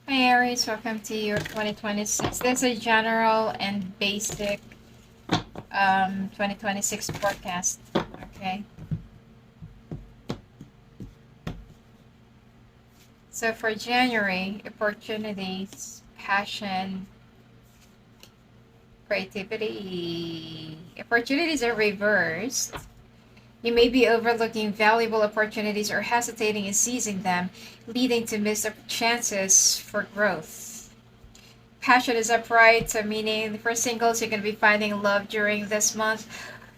Hi Aries, welcome to your 2026. This is a general and basic 2026 forecast. Okay. So for January, opportunities, passion, creativity. Opportunities are reversed. You may be overlooking valuable opportunities or hesitating in seizing them, leading to missed chances for growth. Passion is upright, so meaning for singles, you're going to be finding love during this month.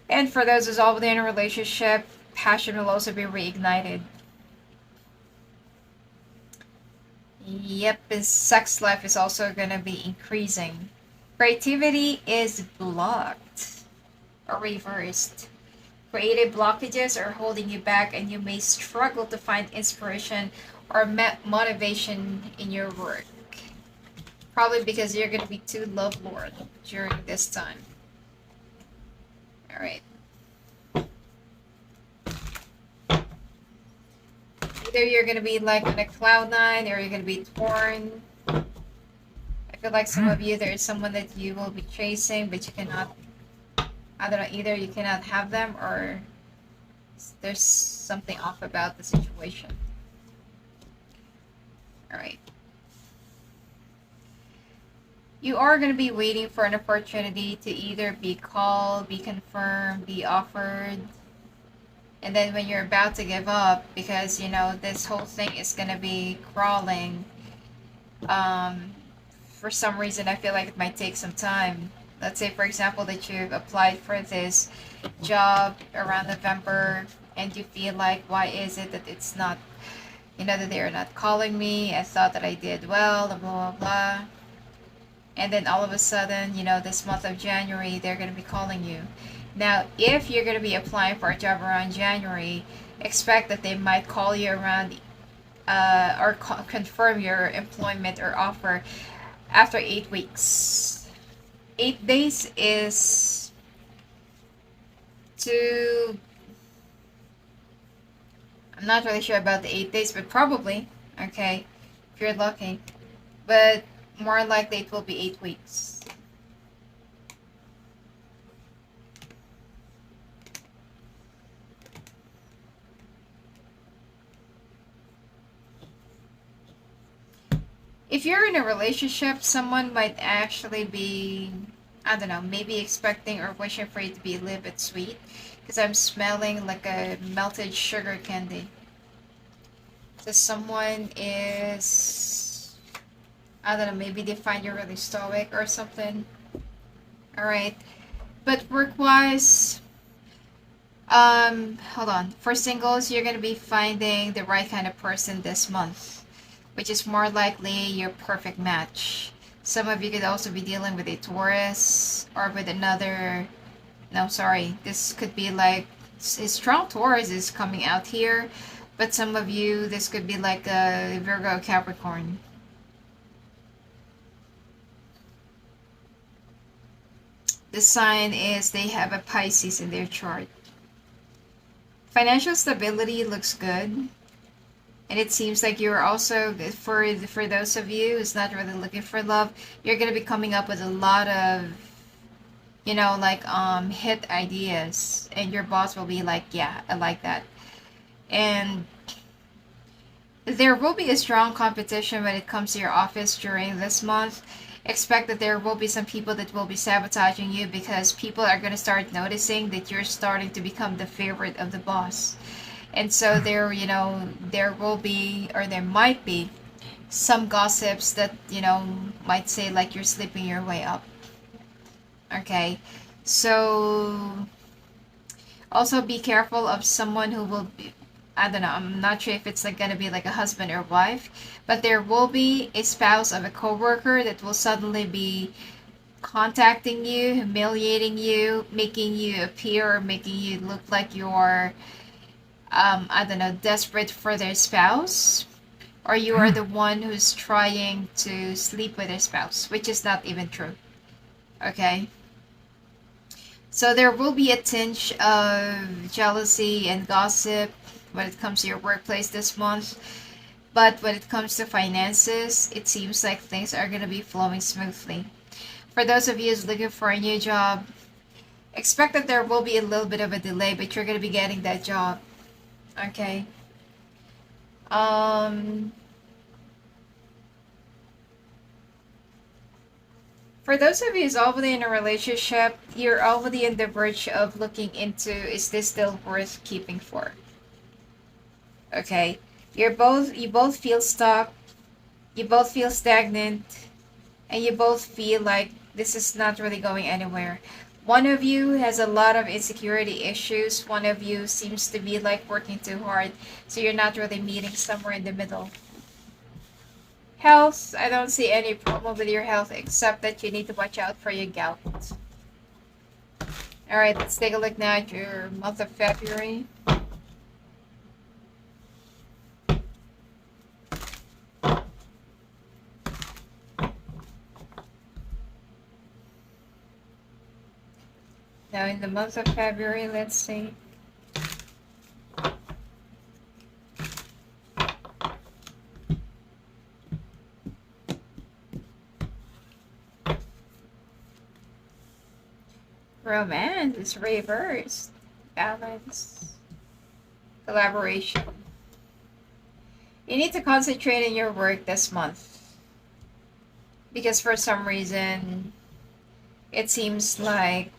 And for those who's already in a relationship, passion will also be reignited. Yep, his sex life is also going to be increasing. Creativity is blocked or reversed. Creative blockages are holding you back, and you may struggle to find inspiration or motivation in your work. Probably because you're going to be too lovelorn during this time. Alright. Either you're going to be like on a cloud nine or you're going to be torn. I feel like some of you, there is someone that you will be chasing, but you cannot, I don't know, either you cannot have them or there's something off about the situation. Alright. You are going to be waiting for an opportunity to either be called, be confirmed, be offered. And then when you're about to give up, because, you know, this whole thing is going to be crawling, for some reason, I feel like it might take some time. Let's say, for example, that you've applied for this job around November, and you feel like, why is it that it's not, you know, that they're not calling me? I thought that I did well, blah, blah, blah. And then all of a sudden, you know, this month of January, they're going to be calling you. Now, if you're going to be applying for a job around January, expect that they might call you around or confirm your employment or offer after 8 weeks. 8 days is to... I'm not really sure about the 8 days, but probably, okay, if you're lucky. But more likely it will be 8 weeks. If you're in a relationship, someone might actually be, I don't know, maybe expecting or wishing for it to be a little bit sweet. Because I'm smelling like a melted sugar candy. So someone is, I don't know, maybe they find you really stoic or something. Alright. But work-wise, hold on. For singles, you're going to be finding the right kind of person this month, which is more likely your perfect match. Some of you could also be dealing with a Taurus or with another... No, sorry. This could be like... A strong Taurus is coming out here. But some of you, this could be like a Virgo Capricorn. The sign is they have a Pisces in their chart. Financial stability looks good. And it seems like you're also, for those of you who's not really looking for love, you're going to be coming up with a lot of, you know, like hit ideas. And your boss will be like, yeah, I like that. And there will be a strong competition when it comes to your office during this month. Expect that there will be some people that will be sabotaging you because people are going to start noticing that you're starting to become the favorite of the boss. And so there, you know, there will be, or there might be, some gossips that, you know, might say like you're sleeping your way up. Okay, so also be careful of someone who will be, I don't know, I'm not sure if it's like gonna be like a husband or wife, but there will be a spouse of a coworker that will suddenly be contacting you, humiliating you, making you appear, or making you look like you're I don't know, desperate for their spouse, or you are the one who's trying to sleep with their spouse, which is not even true. Okay? So there will be a tinge of jealousy and gossip when it comes to your workplace this month. But when it comes to finances, it seems like things are going to be flowing smoothly. For those of you who's looking for a new job, expect that there will be a little bit of a delay, but you're going to be getting that job. Okay. Um, for those of you who's already in a relationship, you're already on the verge of looking into, is this still worth keeping for? Okay. You both feel stuck, you both feel stagnant, and you both feel like this is not really going anywhere. One of you has a lot of insecurity issues. One of you seems to be like working too hard, so you're not really meeting somewhere in the middle. Health, I don't see any problem with your health except that you need to watch out for your gout. Alright, let's take a look now at your month of February. Now in the month of February, let's see. Romance is reversed. Balance. Collaboration. You need to concentrate on your work this month. Because for some reason, it seems like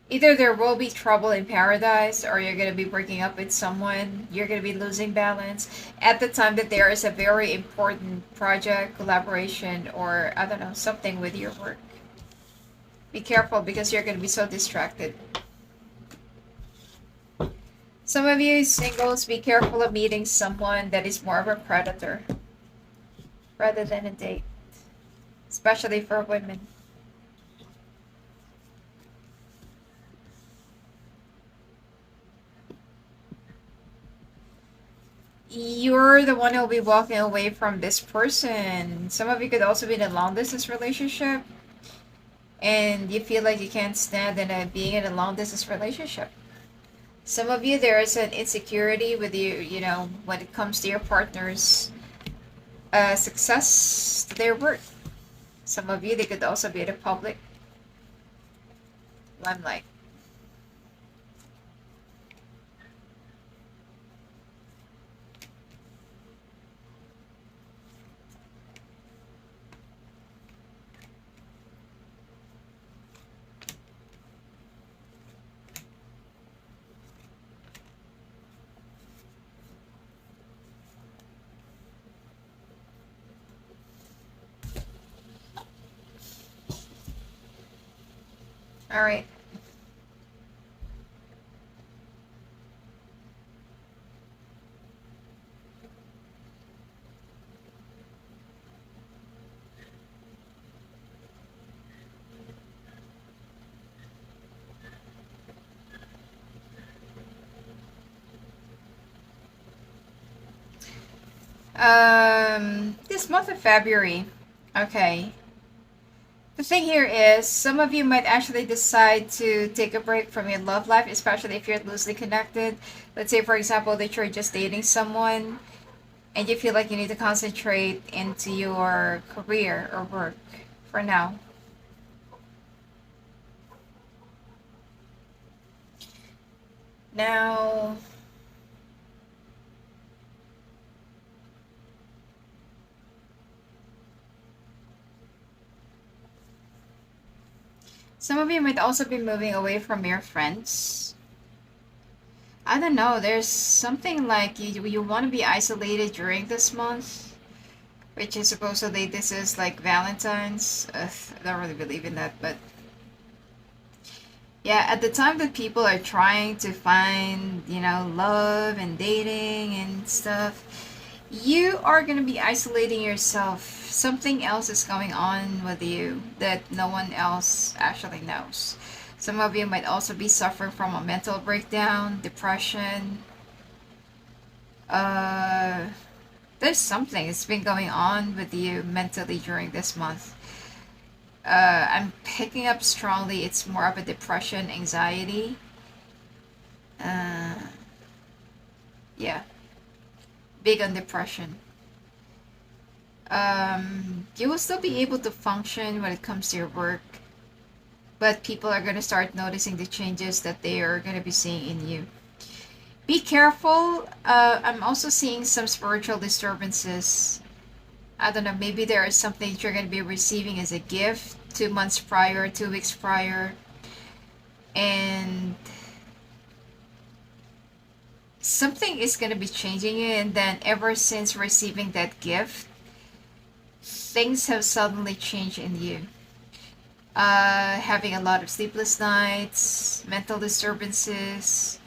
either there will be trouble in paradise or you're going to be breaking up with someone. You're going to be losing balance at the time that there is a very important project, collaboration, or I don't know, something with your work. Be careful because you're going to be so distracted. Some of you singles, be careful of meeting someone that is more of a predator rather than a date, especially for women. You're the one who'll be walking away from this person. Some of you could also be in a long distance relationship and you feel like you can't stand being in a long distance relationship. Some of you, there is an insecurity with you, when it comes to your partner's success to their work. Some of you, they could also be in the public limelight. All right. This month of February, okay. The thing here is, some of you might actually decide to take a break from your love life, especially if you're loosely connected. Let's say, for example, that you're just dating someone and you feel like you need to concentrate into your career or work for now. Now, some of you might also be moving away from your friends. I don't know, there's something like you want to be isolated during this month, which is supposedly this is like Valentine's. I don't really believe in that, but yeah, at the time that people are trying to find, love and dating and stuff, you are going to be isolating yourself. Something else is going on with you that no one else actually knows. Some of you might also be suffering from a mental breakdown, depression. There's something that's been going on with you mentally during this month. I'm picking up strongly it's more of a depression, anxiety. Yeah. big on depression. You will still be able to function when it comes to your work, but people are going to start noticing the changes that they are going to be seeing in you. Be careful. I'm also seeing some spiritual disturbances. I don't know, maybe there is something that you're going to be receiving as a gift 2 months prior, 2 weeks prior, and something is going to be changing you. And then, ever since receiving that gift, things have suddenly changed in you. Having a lot of sleepless nights, mental disturbances,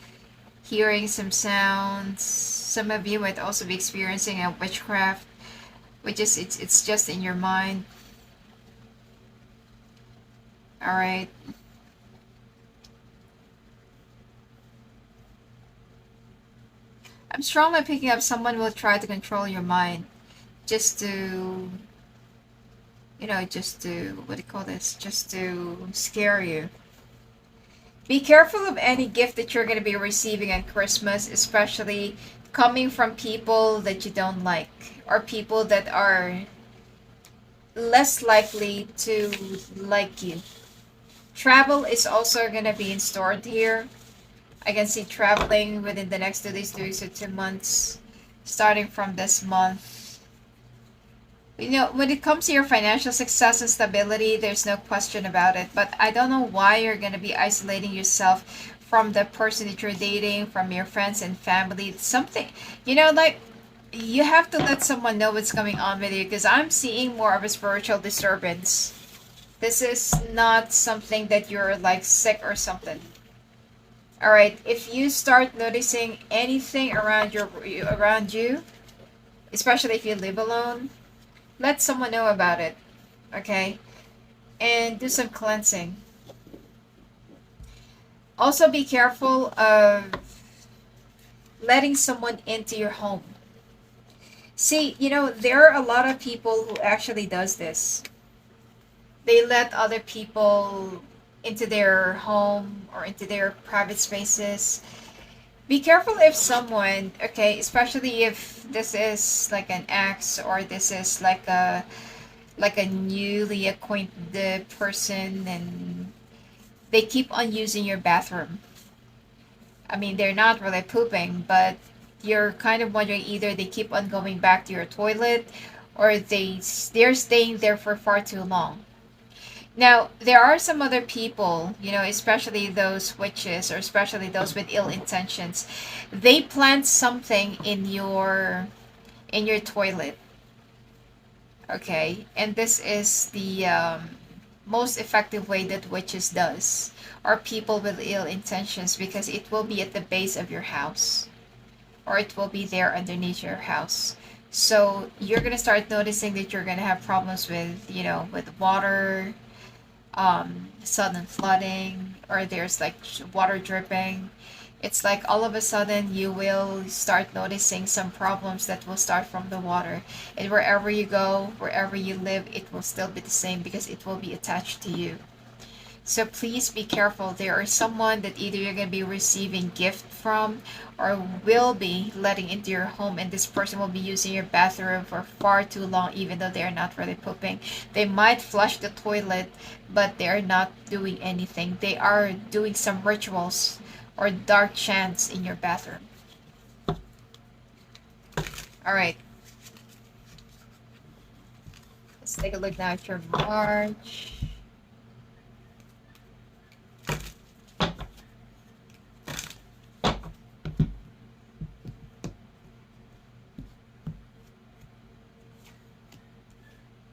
hearing some sounds. Some of you might also be experiencing a witchcraft, which is it's just in your mind. All right. I'm strongly picking up someone will try to control your mind just to, just to, what do you call this? Just to scare you. Be careful of any gift that you're going to be receiving on Christmas, especially coming from people that you don't like or people that are less likely to like you. Travel is also going to be in store here. I can see traveling within the next 2 days, 2 weeks, or 2 months, starting from this month. When it comes to your financial success and stability, there's no question about it. But I don't know why you're going to be isolating yourself from the person that you're dating, from your friends and family. Something, like you have to let someone know what's going on with you, because I'm seeing more of a spiritual disturbance. This is not something that you're like sick or something. All right, if you start noticing anything around you, especially if you live alone, let someone know about it, okay? And do some cleansing. Also, be careful of letting someone into your home. See, there are a lot of people who actually does this. They let other people into their home or into their private spaces. Be careful if someone, okay, especially if this is like an ex, or this is like a newly acquainted person, and they keep on using your bathroom. I mean, they're not really pooping, but you're kind of wondering, either they keep on going back to your toilet, or they're staying there for far too long. Now, there are some other people, especially those witches, or especially those with ill intentions. They plant something in your toilet. Okay, and this is the most effective way that witches does, or people with ill intentions, because it will be at the base of your house, or it will be there underneath your house. So you're gonna start noticing that you're gonna have problems with water, sudden flooding, or there's like water dripping. It's like all of a sudden you will start noticing some problems that will start from the water. And wherever you go, wherever you live, it will still be the same, because it will be attached to you. So please be careful. There is someone that either you're going to be receiving gift from, or will be letting into your home, and this person will be using your bathroom for far too long, even though they're not really pooping. They might flush the toilet, but they're not doing anything. They are doing some rituals or dark chants in your bathroom. All right. Let's take a look now at your March.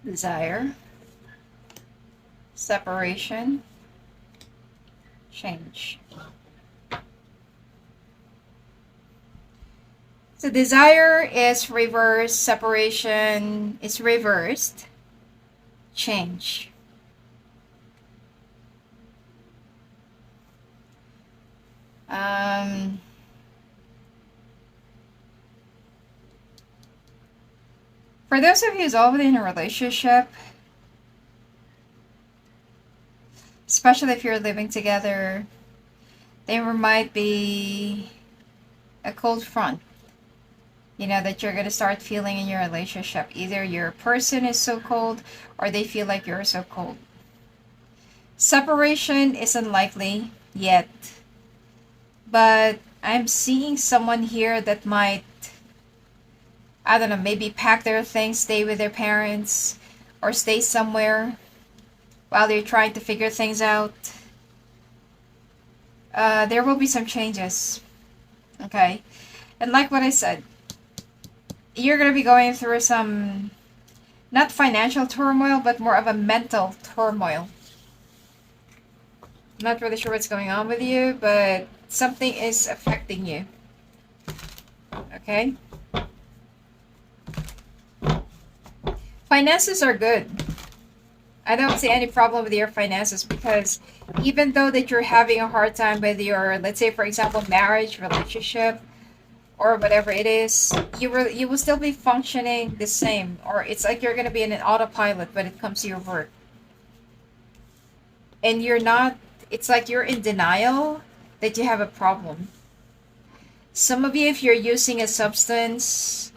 Desire, separation, change. So desire is reversed, separation is reversed, change. For those of you who's already in a relationship, especially if you're living together, there might be a cold front. you know, that you're going to start feeling in your relationship. Either your person is so cold or they feel like you're so cold. Separation is unlikely yet, but I'm seeing someone here that might, I don't know, maybe pack their things, stay with their parents, or stay somewhere while they're trying to figure things out. There will be some changes, okay? And like what I said, you're going to be going through some, not financial turmoil, but more of a mental turmoil. I'm not really sure what's going on with you, but something is affecting you. Okay? Finances are good. I don't see any problem with your finances because even though that you're having a hard time with your, let's say for example, marriage, relationship, or whatever it is, you will still be functioning the same. Or it's like you're gonna be in an autopilot when it comes to your work. And you're not, it's like you're in denial that you have a problem. Some of you, if you're using a substance,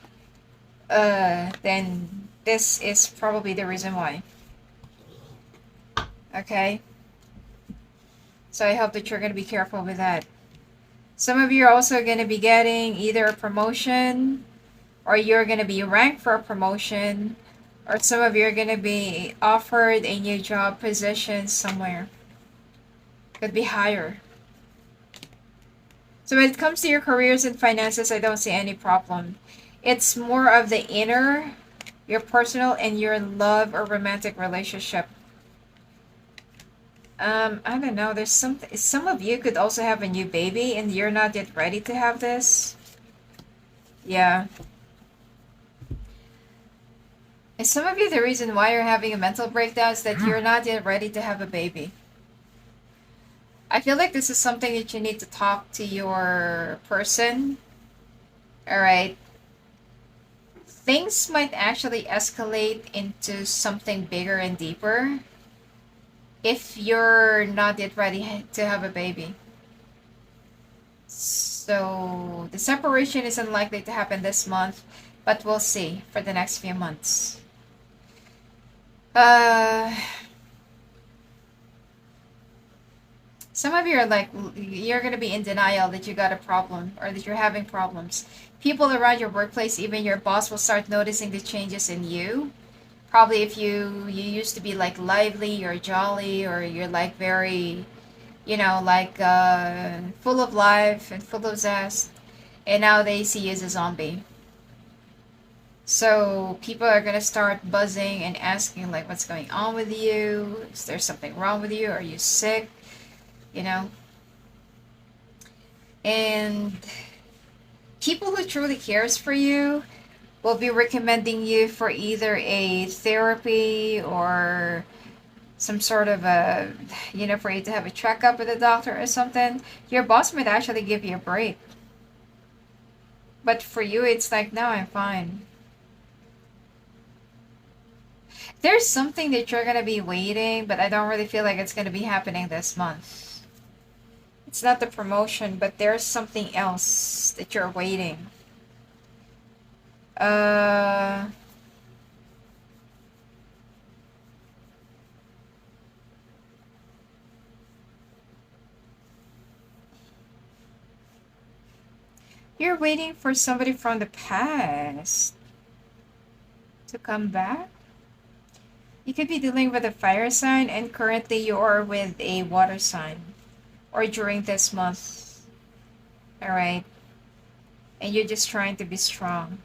then this is probably the reason why. Okay? So I hope that you're going to be careful with that. Some of you are also going to be getting either a promotion, or you're going to be ranked for a promotion, or some of you are going to be offered a new job position somewhere. Could be higher. So when it comes to your careers and finances, I don't see any problem. It's more of the inner, your personal, and your love or romantic relationship. I don't know. There's some of you could also have a new baby and you're not yet ready to have this. Yeah. And some of you, the reason why you're having a mental breakdown is that you're not yet ready to have a baby. I feel like this is something that you need to talk to your person. Alright. Things might actually escalate into something bigger and deeper if you're not yet ready to have a baby. So the separation is unlikely to happen this month, but we'll see for the next few months. Some of you are like, you're going to be in denial that you got a problem or that you're having problems. People around your workplace, even your boss, will start noticing the changes in you. Probably if you used to be like lively or jolly, or you're like very, you know, like full of life and full of zest, and now they see you as a zombie. So people are gonna start buzzing and asking like, what's going on with you? Is there something wrong with you? Are you sick? You know? And people who truly cares for you will be recommending you for either a therapy or some sort of a, you know, for you to have a checkup with a doctor or something. Your boss might actually give you a break. But for you, it's like, no, I'm fine. There's something that you're going to be waiting, but I don't really feel like it's going to be happening this month. It's not the promotion, but there's something else that you're waiting. You're waiting for somebody from the past to come back? You could be dealing with a fire sign, and currently you're with a water sign. Or during this month. Alright? And you're just trying to be strong.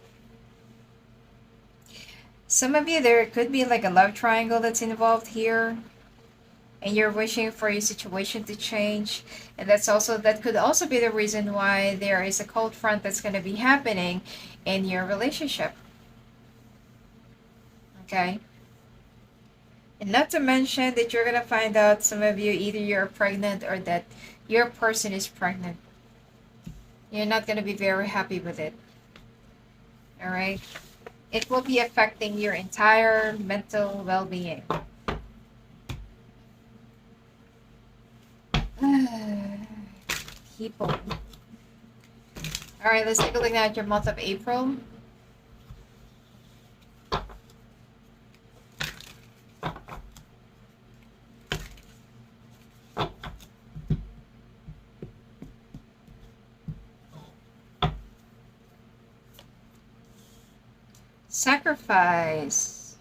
Some of you, there could be like a love triangle that's involved here. And you're wishing for your situation to change. And that could also be the reason why there is a cold front that's going to be happening in your relationship. Okay? And not to mention that you're going to find out, some of you, either you're pregnant or that your person is pregnant. You're not going to be very happy with it. Alright? It will be affecting your entire mental well-being. People. All right, let's take a look now at your month of April. Sacrifice.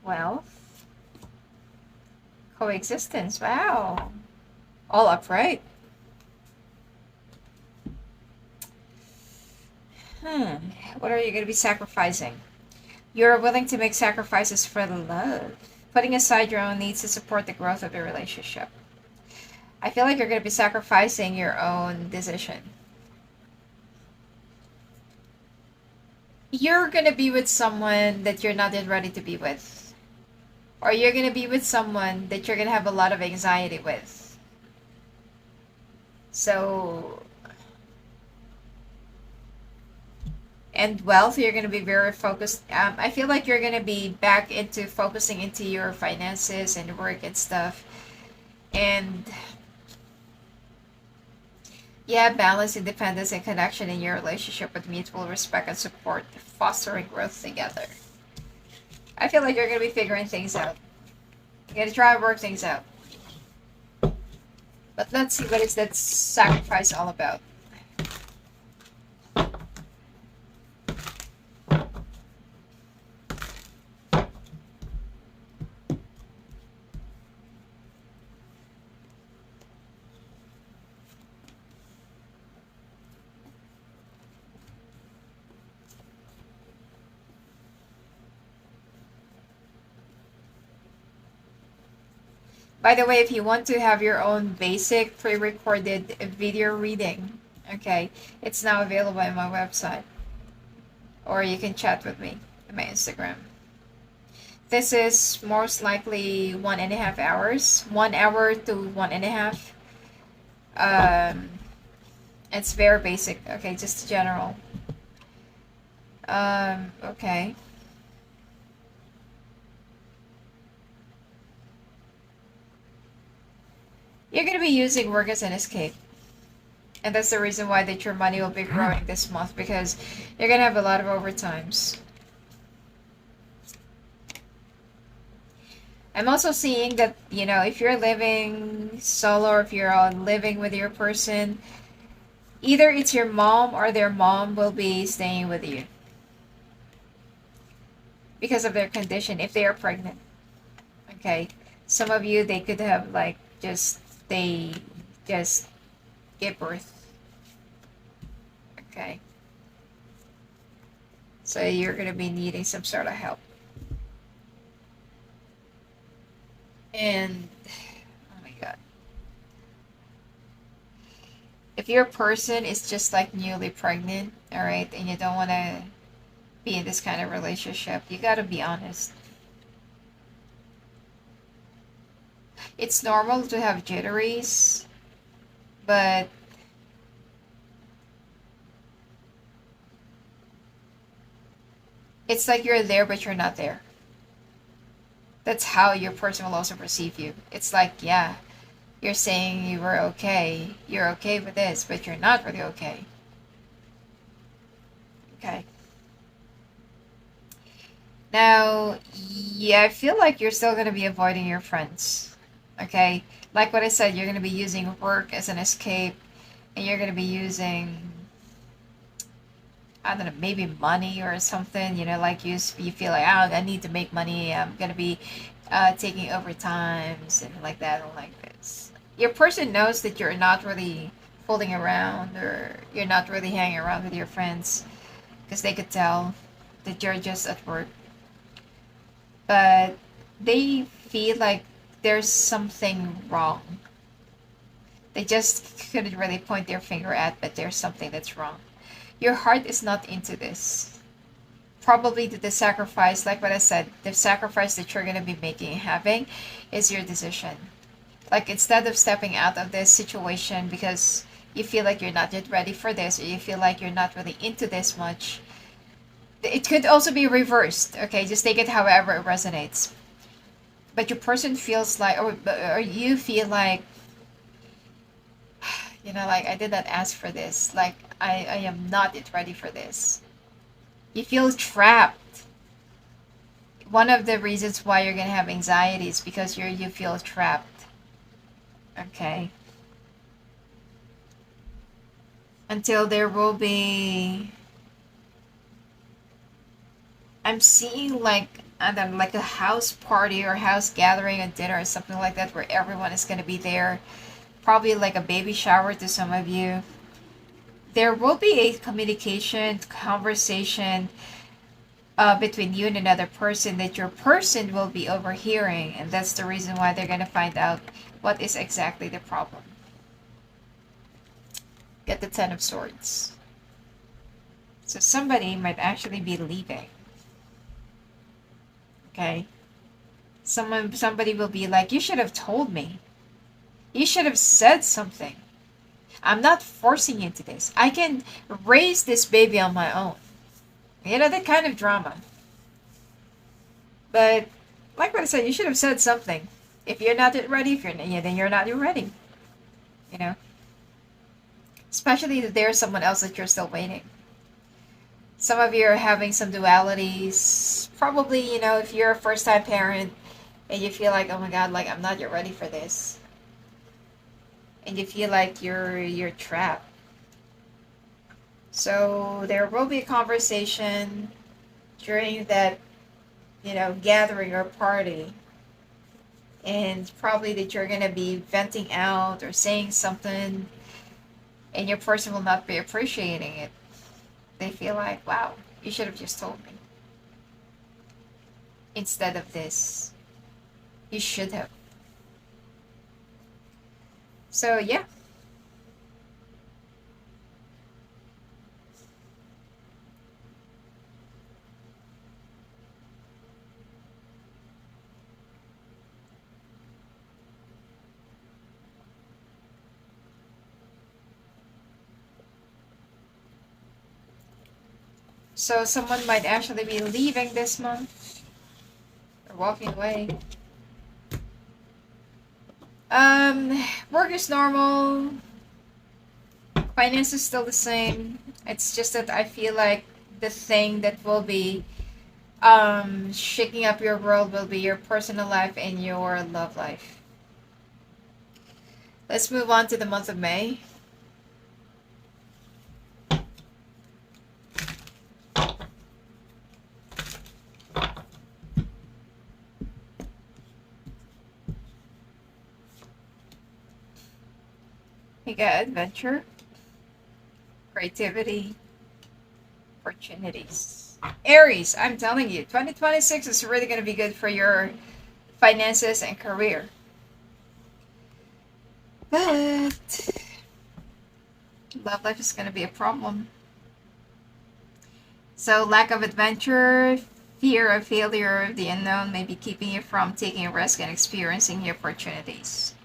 Wealth. Coexistence. Wow. All upright. What are you going to be sacrificing? You're willing to make sacrifices for the love, putting aside your own needs to support the growth of your relationship. I feel like you're going to be sacrificing your own decision. You're going to be with someone that you're not yet ready to be with. Or you're going to be with someone that you're going to have a lot of anxiety with. So, and wealth, you're going to be very focused. I feel like you're going to be back into focusing into your finances and work and stuff. And yeah, balance, independence, and connection in your relationship with mutual respect and support, fostering growth together. I feel like you're going to be figuring things out. You're going to try and work things out. But let's see what is that sacrifice all about. By the way, if you want to have your own basic pre-recorded video reading, okay, it's now available on my website. Or you can chat with me on my Instagram. This is most likely 1.5 hours. 1 hour to 1.5. It's very basic. Okay, just general. Okay. You're going to be using work as an escape. And that's the reason why that your money will be growing this month, because you're going to have a lot of overtimes. I'm also seeing that, you know, if you're living solo or if you're living with your person, either it's your mom or their mom will be staying with you because of their condition if they are pregnant. Okay. Some of you, they could have like they just give birth. Okay. So you're going to be needing some sort of help. And, oh my God. If your person is just like newly pregnant, all right, and you don't want to be in this kind of relationship, you got to be honest. It's normal to have jitteries, but it's like you're there, but you're not there. That's how your person will also perceive you. It's like, yeah, you're saying you were okay. You're okay with this, but you're not really okay. Okay. Now, yeah, I feel like you're still going to be avoiding your friends. Okay? Like what I said, you're going to be using work as an escape, and you're going to be using, I don't know, maybe money or something, you know, like you feel like, oh, I need to make money. I'm going to be taking overtimes and like that and like this. Your person knows that you're not really fooling around or you're not really hanging around with your friends because they could tell that you're just at work. But they feel like there's something wrong. They just couldn't really point their finger at, but there's something that's wrong. Your heart is not into this. Probably the sacrifice, like what I said, the sacrifice that you're going to be making and having is your decision. Like instead of stepping out of this situation because you feel like you're not yet ready for this or you feel like you're not really into this much, it could also be reversed. Okay, just take it however it resonates. But your person feels like, or you feel like, Like I did not ask for this. Like I am not yet ready for this. You feel trapped. One of the reasons why you're gonna have anxiety is because you feel trapped. Okay. Until there will be, I'm seeing like, I don't know, like a house party or house gathering, a dinner or something like that, where everyone is gonna be there. Probably like a baby shower to some of you. There will be a communication, conversation between you and another person that your person will be overhearing, and that's the reason why they're going to find out what is exactly the problem. Get the Ten of Swords. So somebody might actually be leaving. Okay? Somebody will be like, you should have told me. You should have said something. I'm not forcing you into this. I can raise this baby on my own. That kind of drama. But like what I said, you should have said something. If you're not ready, if you're then you're not ready. Especially if there's someone else that you're still waiting. Some of you are having some dualities. Probably, if you're a first-time parent and you feel like, oh my God, like I'm not yet ready for this, and you feel like you're trapped. So there will be a conversation during that, gathering or party, and probably that you're gonna be venting out or saying something, and your person will not be appreciating it. They feel like, wow, you should have just told me. Instead of this, you should have. So yeah. So someone might actually be leaving this month or walking away. Work is normal. Finance is still the same. It's just that I feel like the thing that will be shaking up your world will be your personal life and your love life. Let's move on to the month of May. We got adventure, creativity, opportunities. Aries, I'm telling you, 2026 is really going to be good for your finances and career. But love life is going to be a problem. So lack of adventure, fear of failure, the unknown may be keeping you from taking a risk and experiencing new opportunities.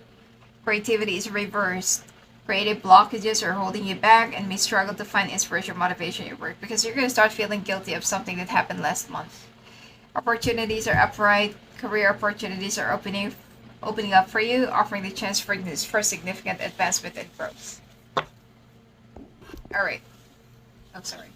Creativity is reversed. Creative blockages are holding you back and may struggle to find inspiration or motivation at your work because you're going to start feeling guilty of something that happened last month. Opportunities are upright. Career opportunities are opening up for you, offering the chance for significant advancement and growth. All right. I'm sorry.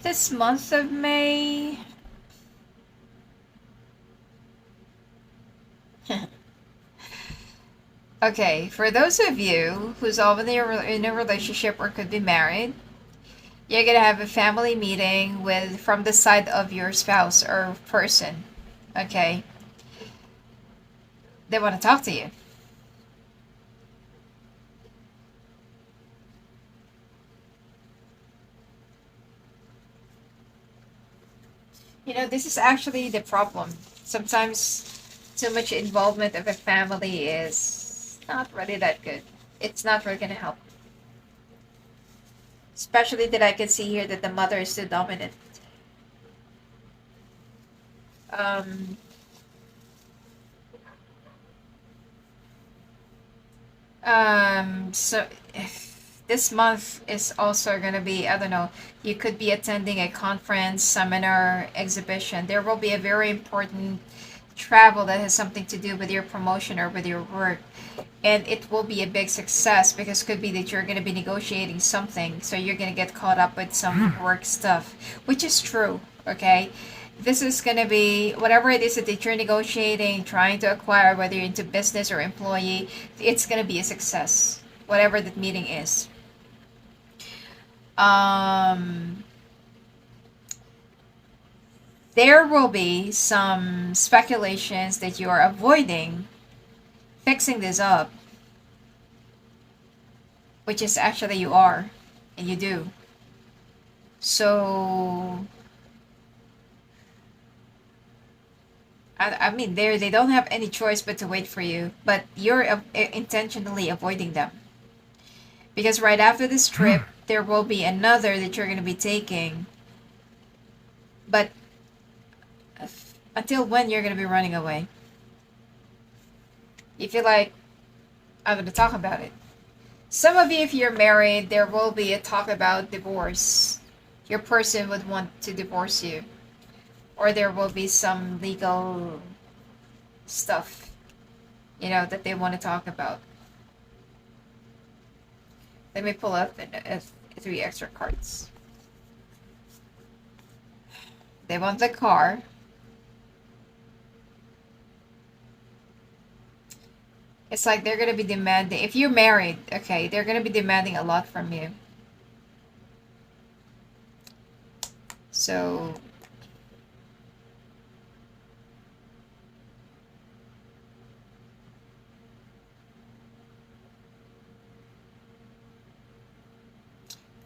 This month of May, okay, for those of you who's already in a relationship or could be married, you're gonna have a family meeting with from the side of your spouse or person. Okay, they want to talk to you. You know, this is actually the problem. Sometimes too much involvement of a family is not really that good. It's not really gonna help. Especially that I can see here that the mother is too dominant. Um, so this month is also going to be, I don't know, you could be attending a conference, seminar, exhibition. There will be a very important travel that has something to do with your promotion or with your work. And it will be a big success because it could be that you're going to be negotiating something. So you're going to get caught up with some work stuff, which is true, okay? This is going to be whatever it is that you're negotiating, trying to acquire, whether you're into business or employee, it's going to be a success, whatever that meeting is. Um, there will be some speculations that you are avoiding fixing this up, which is actually you are, and you do. So I mean, they don't have any choice but to wait for you, but you're intentionally avoiding them because right after this trip, there will be another that you're going to be taking. But until when you're going to be running away? You feel like I'm going to talk about it. Some of you, if you're married, there will be a talk about divorce. Your person would want to divorce you, or there will be some legal stuff, you know, that they want to talk about. Let me pull up three extra cards. They want the car. It's like they're going to be demanding. If you're married, okay, they're going to be demanding a lot from you. So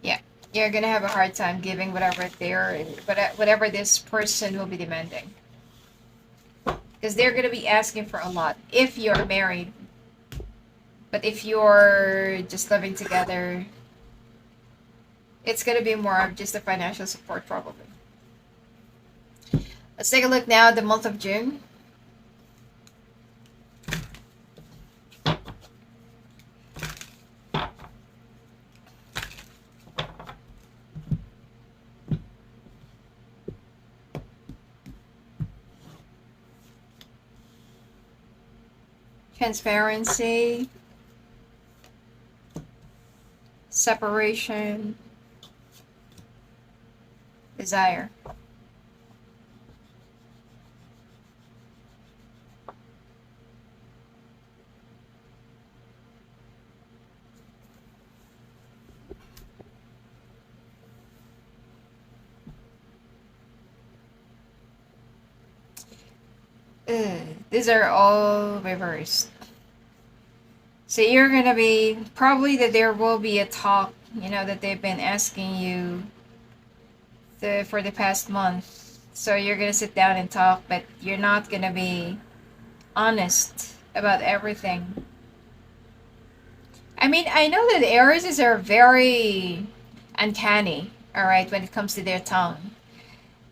yeah, you're gonna have a hard time giving whatever this person will be demanding, because they're gonna be asking for a lot if you're married. But if you're just living together, it's gonna be more of just a financial support probably. Let's take a look now at the month of June. Transparency, separation, desire. These are all reversed. So you're gonna be probably that there will be a talk, you know, that they've been asking you for the past month. So you're gonna sit down and talk, but you're not gonna be honest about everything. I mean, I know that Aries are very uncanny, all right, when it comes to their tongue.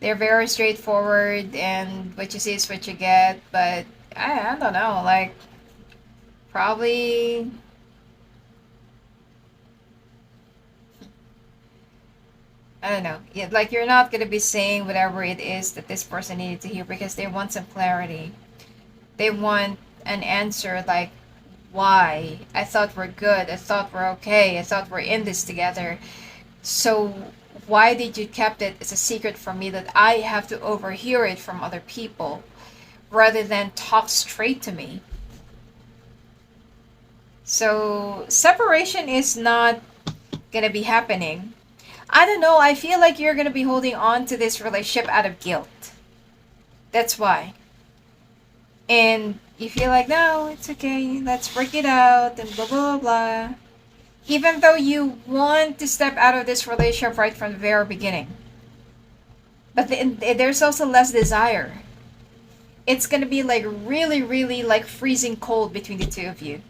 They're very straightforward, and what you see is what you get. But I don't know, like probably I don't know. Yeah, like you're not gonna be saying whatever it is that this person needed to hear because they want some clarity. They want an answer like why? I thought we're good. I thought we're okay. I thought we're in this together. So Why did you kept it as a secret from me that I have to overhear it from other people rather than talk straight to me? So separation is not gonna be happening. I don't know, I feel like you're gonna be holding on to this relationship out of guilt. That's why. And you feel like, no, it's okay, let's work it out, and blah blah blah. Even though you want to step out of this relationship right from the very beginning. But there's also less desire. It's gonna be like really, really like freezing cold between the two of you.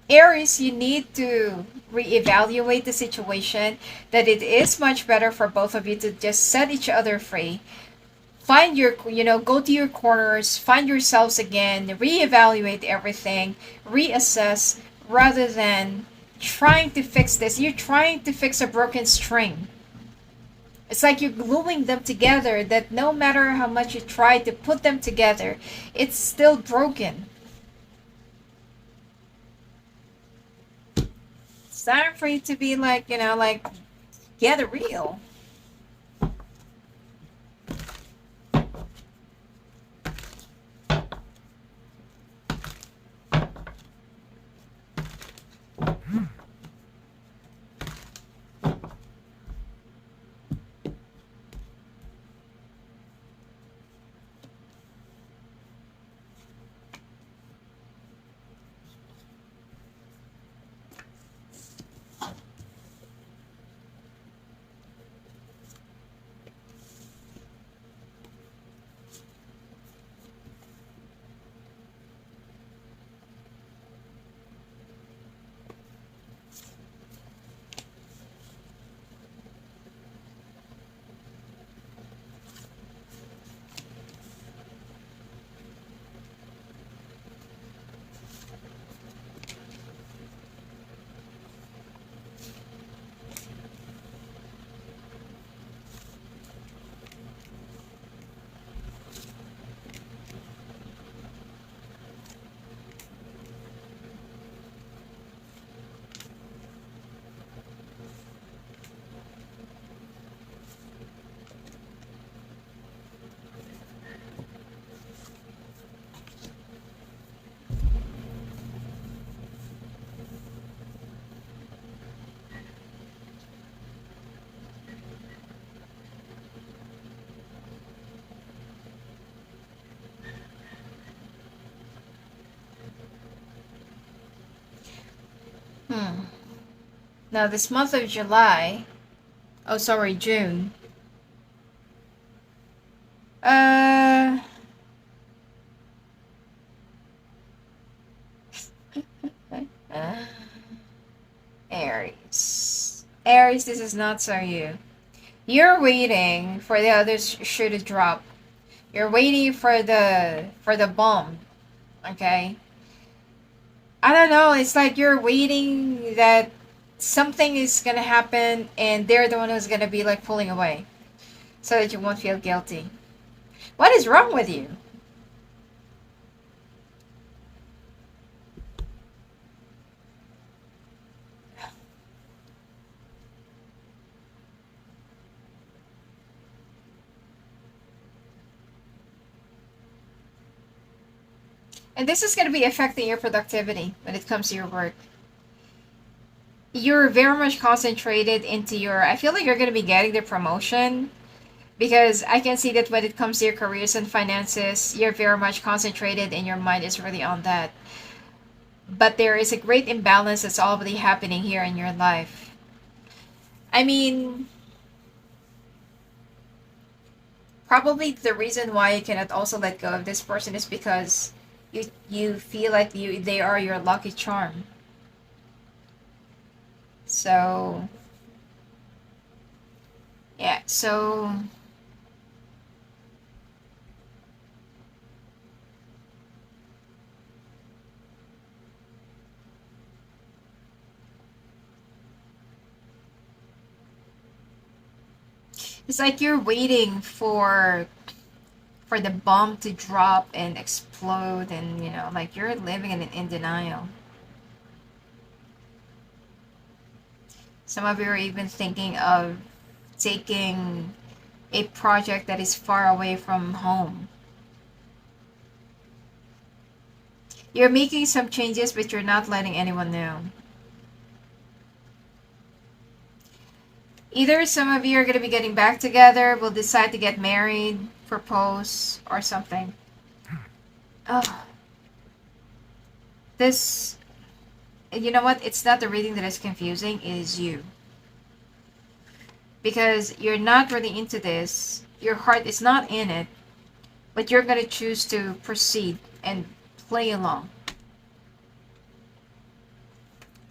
Aries, you need to reevaluate the situation, that it is much better for both of you to just set each other free. Find your, go to your corners, find yourselves again, reevaluate everything, reassess, rather than trying to fix this. You're trying to fix a broken string. It's like you're gluing them together, that no matter how much you try to put them together, it's still broken. It's time for you to be like, like, get real. Now, this month of July, oh, sorry, June, uh, Aries. Aries, this is not so you. You're waiting for the other shoe to drop. You're waiting for the bomb, okay? I don't know, it's like you're waiting that something is gonna happen and they're the one who's gonna be like pulling away so that you won't feel guilty. What is wrong with you? And this is going to be affecting your productivity when it comes to your work. You're very much concentrated into your, I feel like you're going to be getting the promotion, because I can see that when it comes to your careers and finances, you're very much concentrated and your mind is really on that. But there is a great imbalance that's already happening here in your life. I mean, probably the reason why you cannot also let go of this person is because you feel like they are your lucky charm. So yeah, so it's like you're waiting for the bomb to drop and explode, and like you're living in denial. Some of you are even thinking of taking a project that is far away from home. You're making some changes, but you're not letting anyone know. Either some of you are going to be getting back together, will decide to get married, propose, or something. Oh, this, you know what? It's not the reading that is confusing, it is you. Because you're not really into this, your heart is not in it, but you're going to choose to proceed and play along.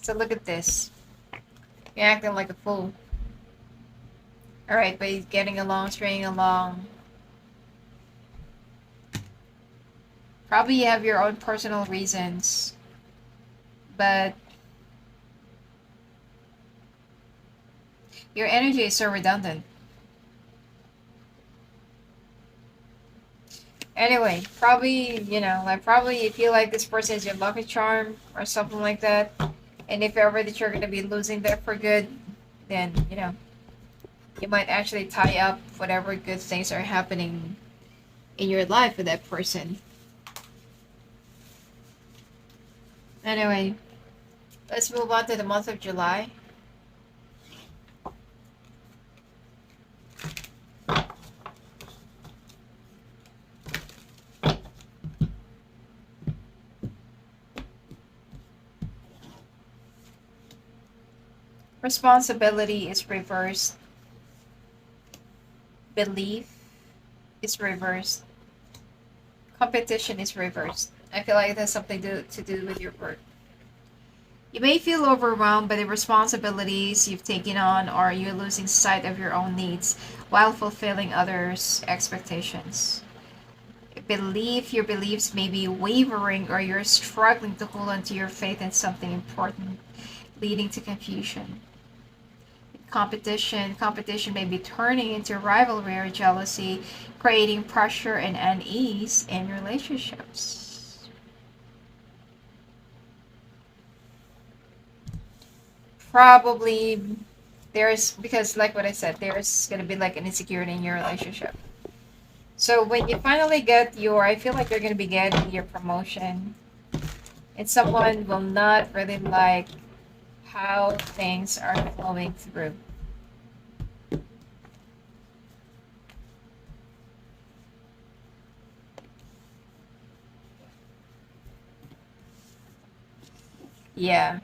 So look at this. You're acting like a fool. Alright, but getting along, straying along. Probably you have your own personal reasons. But your energy is so redundant. Anyway, probably, probably you feel like this person is your lucky charm or something like that. And if ever that you're going to be losing that for good, then, you might actually tie up whatever good things are happening in your life with that person. Anyway, let's move on to the month of July. Responsibility is reversed. Belief is reversed. Competition is reversed. I feel like it has something to do with your work. You may feel overwhelmed by the responsibilities you've taken on, or you're losing sight of your own needs while fulfilling others' expectations. Your beliefs may be wavering, or you're struggling to hold on to your faith in something important, leading to confusion. Competition may be turning into rivalry or jealousy, creating pressure and unease in relationships. Probably because like what I said, there's going to be like an insecurity in your relationship. So when you finally I feel like you're going to be getting your promotion, and someone will not really like how things are flowing through. Yeah.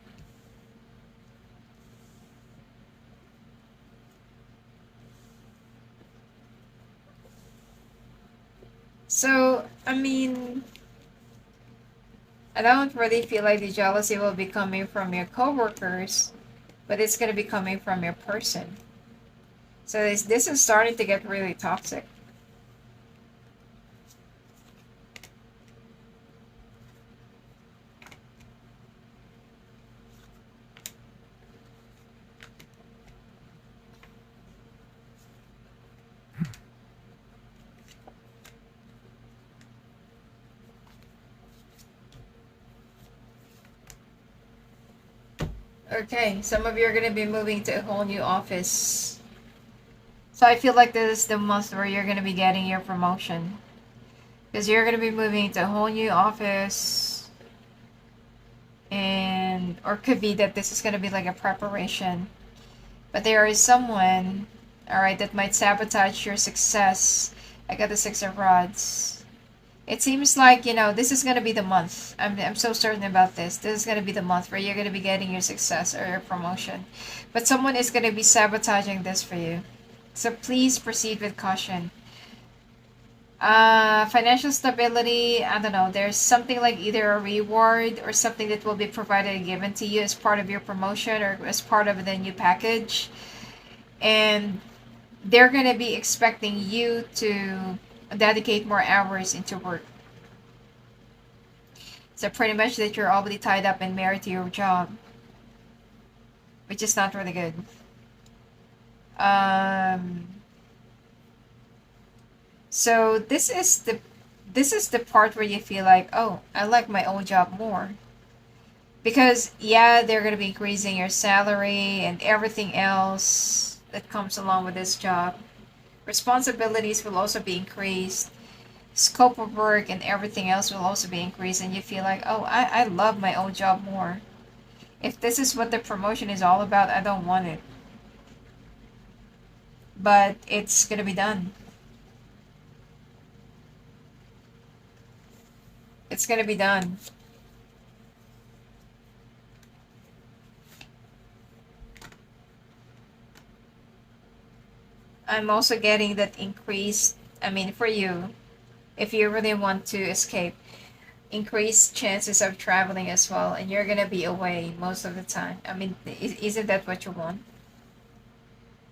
So, I mean, I don't really feel like the jealousy will be coming from your coworkers, but it's going to be coming from your person. So this is starting to get really toxic. Okay, some of you are going to be moving to a whole new office. So I feel like this is the month where you're going to be getting your promotion. Because you're going to be moving to a whole new office. Or could be that this is going to be like a preparation. But there is someone, alright, that might sabotage your success. I got the Six of Rods. It seems like, this is going to be the month. I'm so certain about this. This is going to be the month where you're going to be getting your success or your promotion. But someone is going to be sabotaging this for you. So please proceed with caution. Financial stability, I don't know. There's something like either a reward or something that will be provided and given to you as part of your promotion or as part of the new package. And they're going to be expecting you to dedicate more hours into work. So pretty much that you're already tied up and married to your job, which is not really good. So this is the part where you feel like, oh, I like my own job more. Because yeah, they're gonna be increasing your salary and everything else. that comes along with this job. Responsibilities will also be increased. Scope of work and everything else will also be increased, and you feel like, oh, I love my own job more. If this is what the promotion is all about, I don't want it. But it's gonna be done. It's gonna be done. I'm also getting that increased, I mean, for you, if you really want to escape, increased chances of traveling as well, and you're gonna be away most of the time. I mean, isn't that what you want?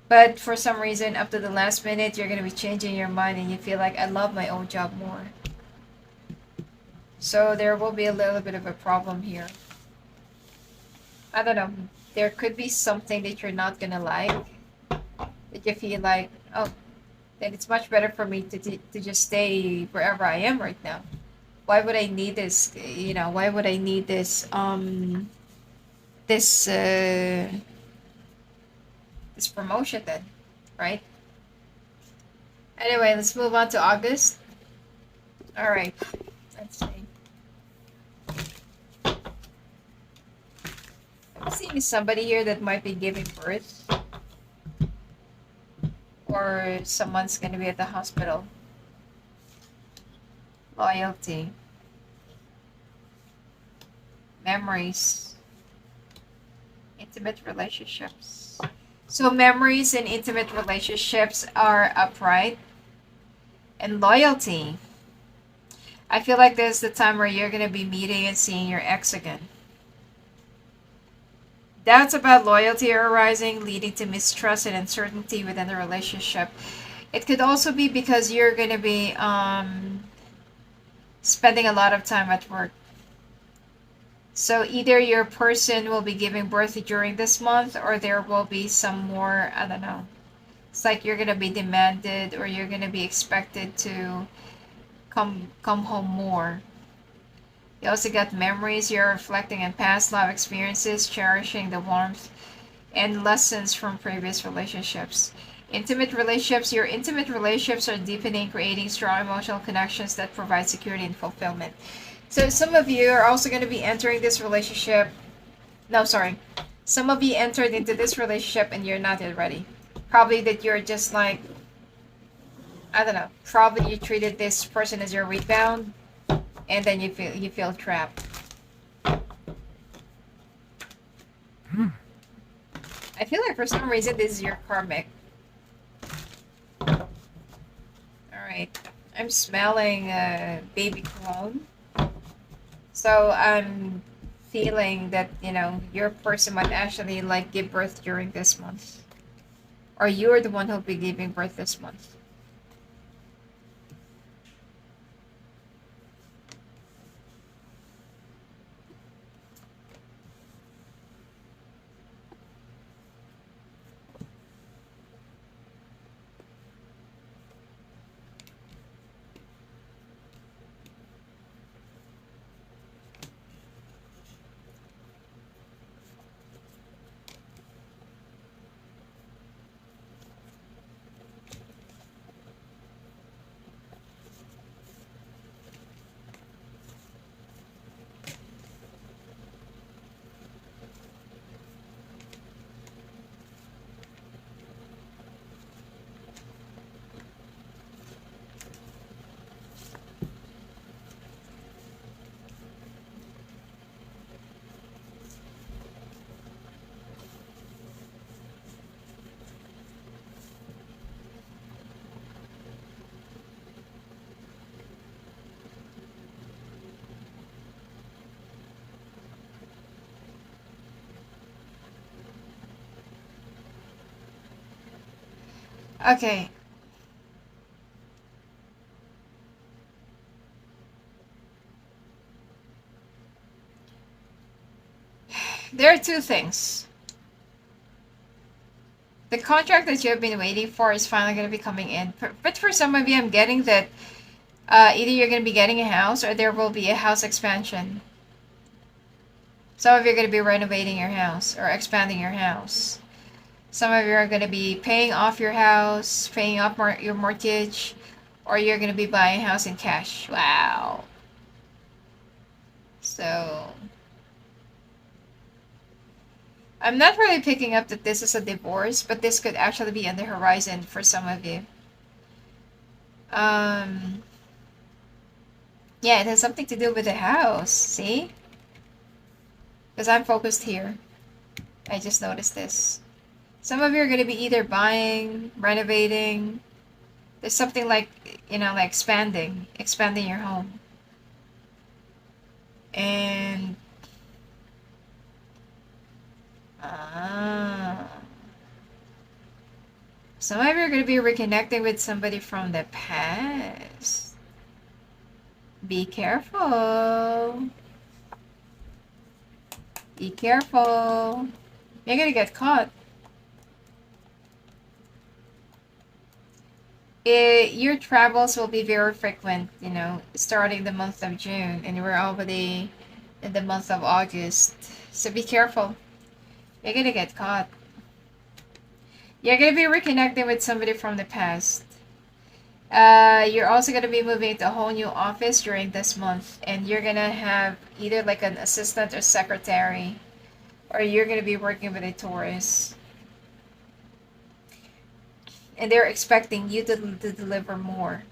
But for some reason, up to the last minute, you're gonna be changing your mind, and you feel like, I love my own job more. So there will be a little bit of a problem here. I don't know. There could be something that you're not gonna like, that you feel like, oh, then it's much better for me to just stay wherever I am right now. Why would I need this? Why would I need this this promotion then, right? Anyway, let's move on to August. All right, let's see. I'm seeing somebody here that might be giving birth, or someone's gonna be at the hospital. Loyalty, memories, intimate relationships. So memories and intimate relationships are upright, and loyalty. I feel like this is the time where you're gonna be meeting and seeing your ex again. Doubts about loyalty are arising, leading to mistrust and uncertainty within the relationship. It could also be because you're gonna be spending a lot of time at work. So either your person will be giving birth during this month, or there will be some more, I don't know. It's like you're gonna be demanded, or you're gonna be expected to come home more. You also got memories. You're reflecting on past love experiences, cherishing the warmth and lessons from previous relationships. Intimate relationships. Your intimate relationships are deepening, creating strong emotional connections that provide security and fulfillment. So some of you are also going to be entering this relationship. No, sorry. Some of you entered into this relationship and you're not yet ready. Probably that you're just like, I don't know. Probably you treated this person as your rebound, and then you feel trapped. I feel like for some reason this is your karmic. All right, I'm smelling baby cologne, so I'm feeling that your person might actually like give birth during this month, or you're the one who'll be giving birth this month. Okay. There are two things. The contract that you have been waiting for is finally going to be coming in. But for some of you, I'm getting that either you're going to be getting a house, or there will be a house expansion. Some of you are going to be renovating your house or expanding your house. Some of you are going to be paying off your house, paying off your mortgage, or you're going to be buying a house in cash. Wow. So, I'm not really picking up that this is a divorce, but this could actually be on the horizon for some of you. Um, yeah, it has something to do with the house. See? Because I'm focused here. I just noticed this. Some of you are going to be either buying, renovating. There's something like, like expanding your home. And, ah, some of you are going to be reconnecting with somebody from the past. Be careful. Be careful. You're going to get caught. Your travels will be very frequent, starting the month of June, and we're already in the month of August. So be careful. You're gonna get caught. You're gonna be reconnecting with somebody from the past. You're also gonna be moving to a whole new office during this month, and you're gonna have either like an assistant or secretary, or you're gonna be working with a Taurus. And they're expecting you to deliver more.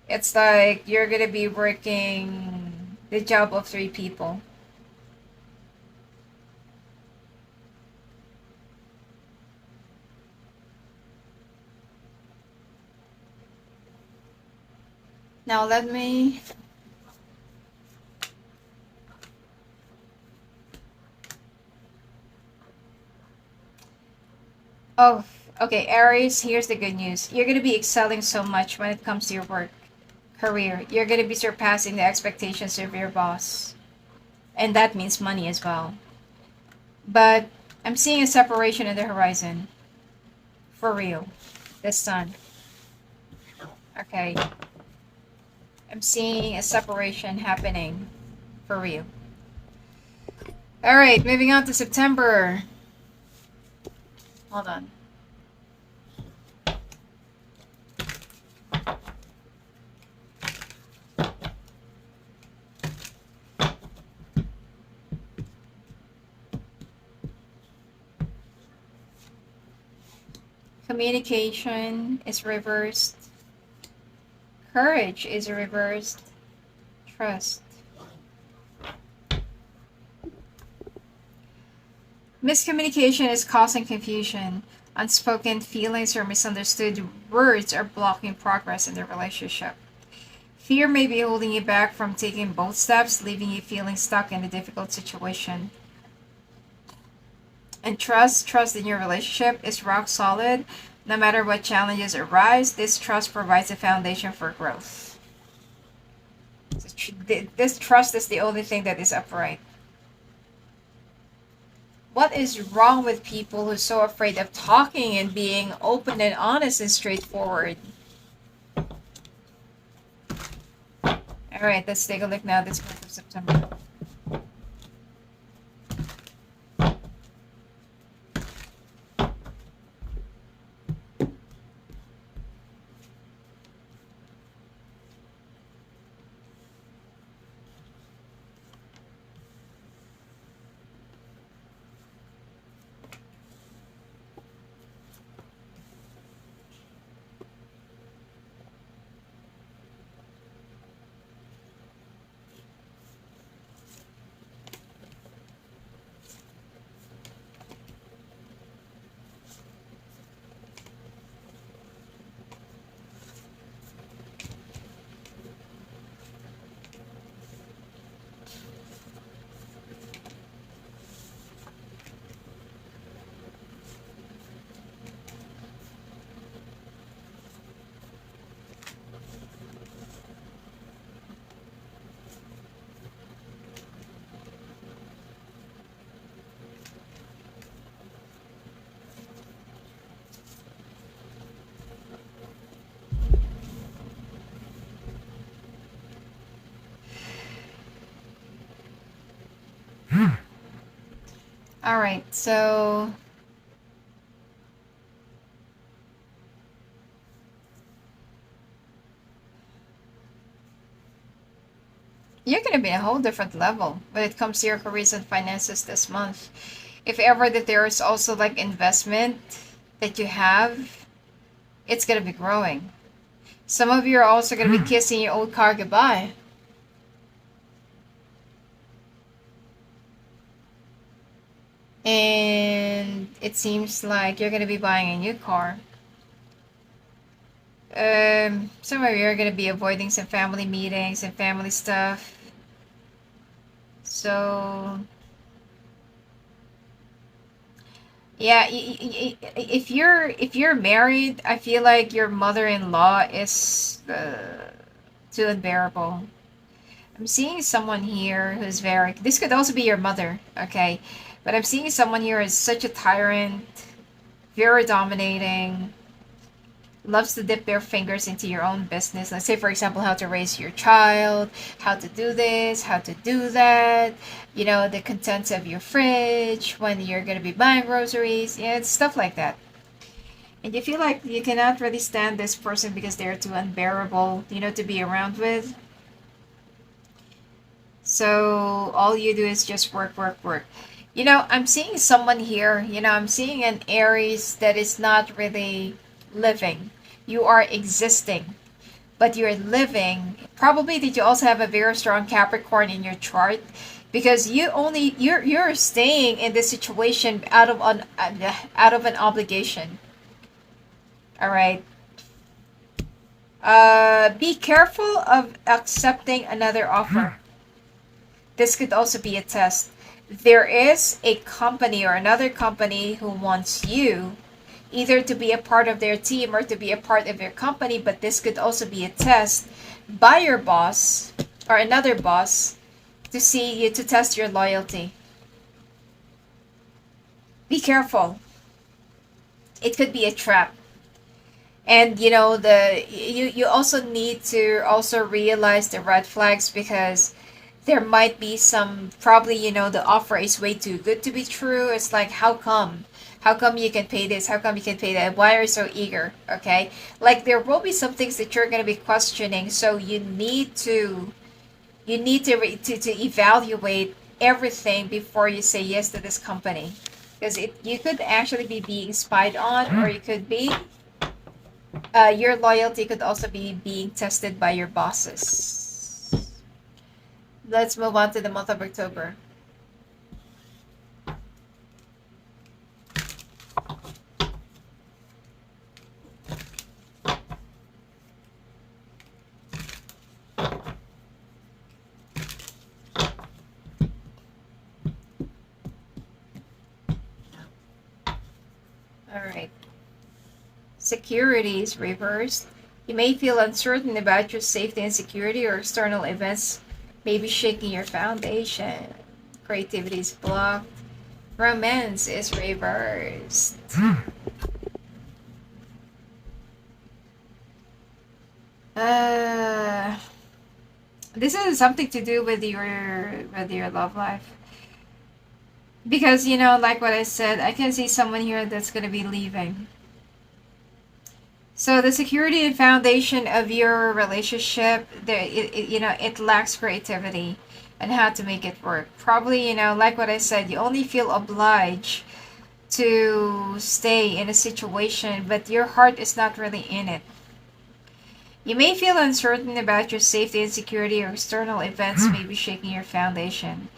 It's like you're gonna be working the job of 3 people. Now let me... Oh, okay, Aries, here's the good news. You're gonna be excelling so much when it comes to your work, career. You're gonna be surpassing the expectations of your boss. And that means money as well. But I'm seeing a separation in the horizon. For real. This sun. Okay. I'm seeing a separation happening. For real. Alright, moving on to September. Hold on. Communication is reversed. Courage is reversed. Trust. Miscommunication is causing confusion. Unspoken feelings or misunderstood words are blocking progress in the relationship. Fear may be holding you back from taking bold steps, leaving you feeling stuck in a difficult situation. And trust in your relationship is rock solid. No matter what challenges arise, this trust provides a foundation for growth. This trust is the only thing that is upright. What is wrong with people who are so afraid of talking and being open and honest and straightforward? Alright, let's take a look now this month of September. Alright, so You're going to be a whole different level when it comes to your careers and finances this month. If ever that there is also like investment that you have, it's going to be growing. Some of you are also going to be kissing your old car goodbye. And it seems like you're going to be buying a new car. Some of you are going to be avoiding some family meetings and family stuff. So, yeah, if you're married, I feel like your mother-in-law is too unbearable. I'm seeing someone here who's very. This could also be your mother, okay? But I'm seeing someone here who's such a tyrant, very dominating, loves to dip their fingers into your own business. Let's say, for example, how to raise your child, how to do this, how to do that, the contents of your fridge, when you're going to be buying groceries, yeah, it's stuff like that. And you feel like you cannot really stand this person because they're too unbearable, to be around with. So all you do is just work, work, work. I'm seeing someone here, I'm seeing an Aries that is not really living. You are existing, but you're living. Probably did you also have a very strong Capricorn in your chart? Because you're staying in this situation out of an obligation. All right. Be careful of accepting another offer. This could also be a test. There is a company or another company who wants you either to be a part of their team or to be a part of their company, but this could also be a test by your boss or another boss to see you to test your loyalty. Be careful. It could be a trap. And you also need to also realize the red flags because there might be some probably the offer is way too good to be true. It's like how come you can pay this, how come you can pay that, why are you so eager? Okay, like there will be some things that you're going to be questioning, so you need to evaluate everything before you say yes to this company, because you could actually be being spied on, or you could be your loyalty could also be being tested by your bosses. Let's move on to the month of October. All right. Security is reversed. You may feel uncertain about your safety and security, or external events may be shaking your foundation. Creativity is blocked. Romance is reversed. Uh, this is something to do with your love life. Because like what I said, I can see someone here that's gonna be leaving. So the security and foundation of your relationship, it lacks creativity and how to make it work. Probably, like what I said, you only feel obliged to stay in a situation, but your heart is not really in it. You may feel uncertain about your safety and security, or external events may be shaking your foundation.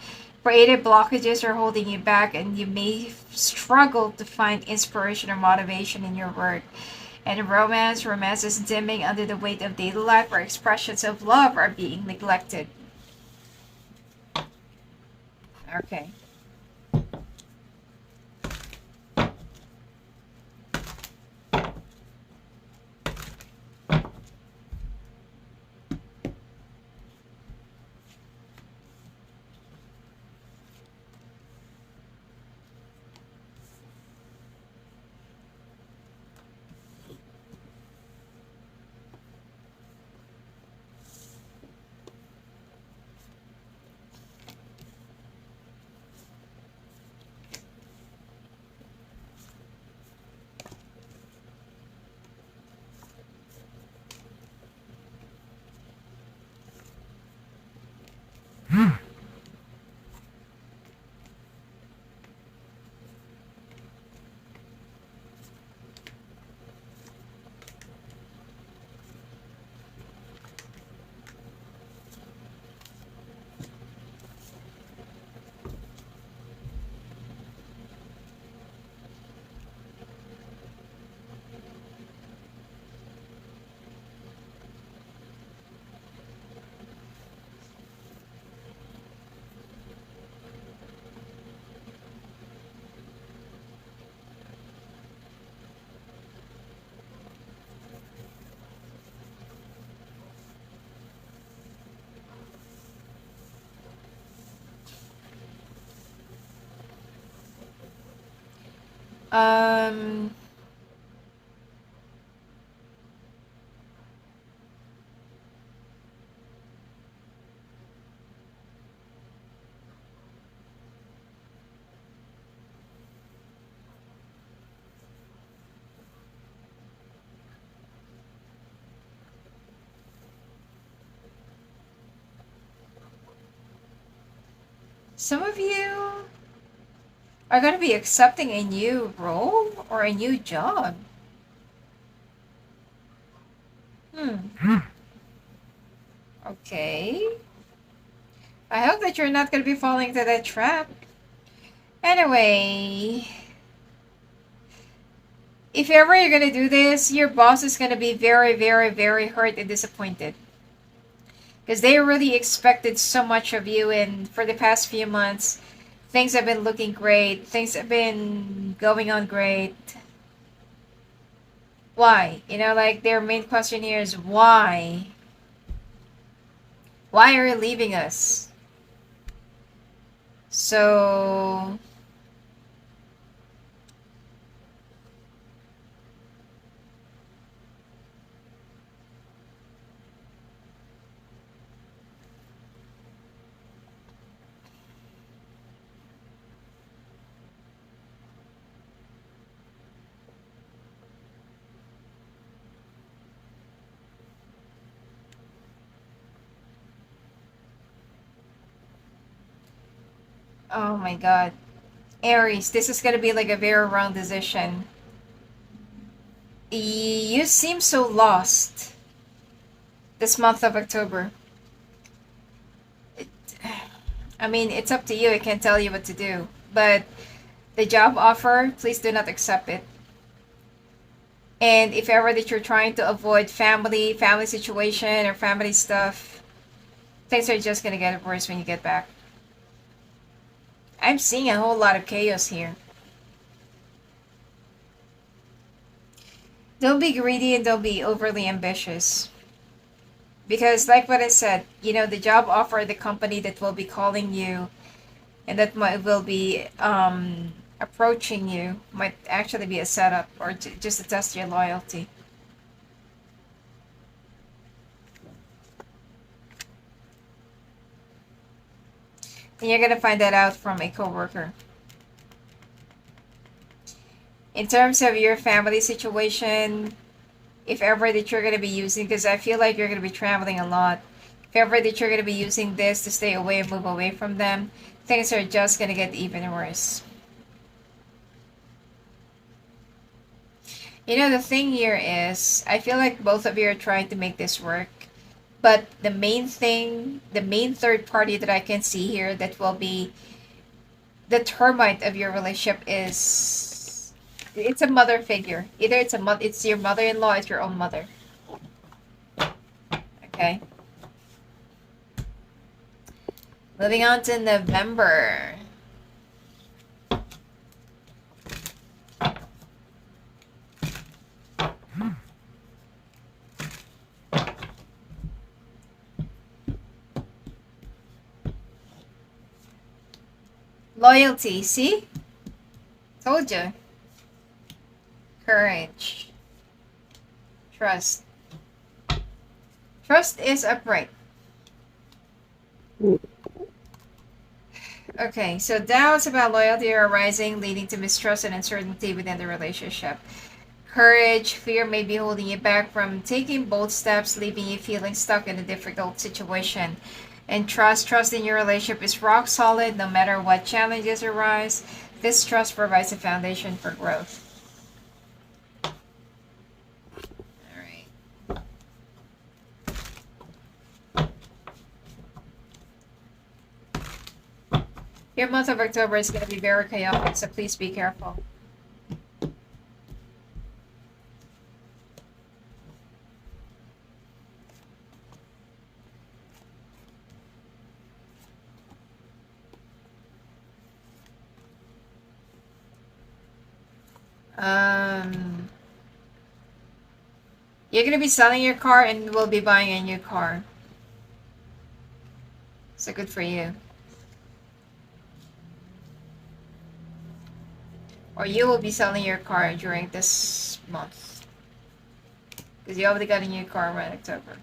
Creative blockages are holding you back, and you may struggle to find inspiration or motivation in your work. And romance is dimming under the weight of daily life, or expressions of love are being neglected. Okay. Um, some of you are going to be accepting a new role or a new job. Hmm. Okay. I hope that you're not going to be falling into that trap. Anyway, if ever you're going to do this, your boss is going to be very, very, very hurt and disappointed. Because they really expected so much of you, and for the past few months, things have been looking great. Things have been going on great. Why? Like their main question here is why? Why are you leaving us? So, oh my god. Aries, this is gonna be like a very wrong decision. You seem so lost this month of October. It, I mean, it's up to you. I can't tell you what to do. But the job offer, please do not accept it. And if ever that you're trying to avoid family situation or family stuff, things are just gonna get worse when you get back. I'm seeing a whole lot of chaos here. Don't be greedy and don't be overly ambitious. Because, like what I said, the job offer, the company that will be calling you and that will be approaching you might actually be a setup or just to test your loyalty. And you're gonna find that out from a coworker. In terms of your family situation, if ever that you're gonna be using, because I feel like you're gonna be traveling a lot, if ever that you're gonna be using this to stay away and move away from them, things are just gonna get even worse. The thing here is, I feel like both of you are trying to make this work. But the main thing, the main third party that I can see here that will be the termite of your relationship is it's a mother figure. Either it's your mother-in-law, it's your own mother. Okay. Moving on to November. Loyalty, see? Told you. Courage. Trust. Trust is upright. Okay, so doubts about loyalty are arising, leading to mistrust and uncertainty within the relationship. Courage, fear may be holding you back from taking bold steps, leaving you feeling stuck in a difficult situation. And trust in your relationship is rock solid no matter what challenges arise. This trust provides a foundation for growth. Alright. Your month of October is going to be very chaotic, so please be careful. You're going to be selling your car and will be buying a new car. So good for you. Or you will be selling your car during this month. Because you already got a new car around October.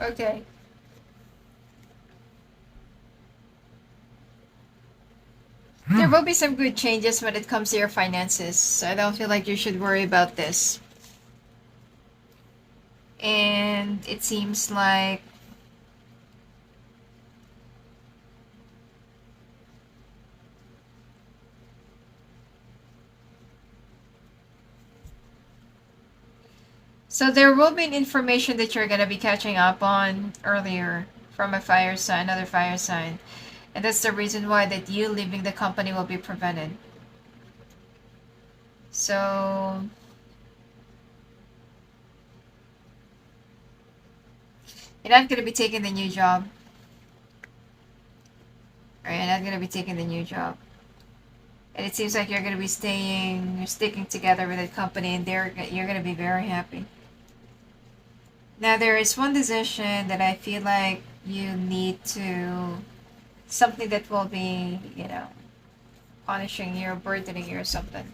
Okay. There will be some good changes when it comes to your finances. So I don't feel like you should worry about this. And it seems like so there will be an information that you're gonna be catching up on earlier from a fire sign, another fire sign. And that's the reason why that you leaving the company will be prevented. So you're not gonna be taking the new job. Right? You're not gonna be taking the new job. And it seems like you're gonna be you're sticking together with the company, and you're gonna be very happy. Now there is one decision that I feel like you need to, something that will be, punishing you or burdening you or something.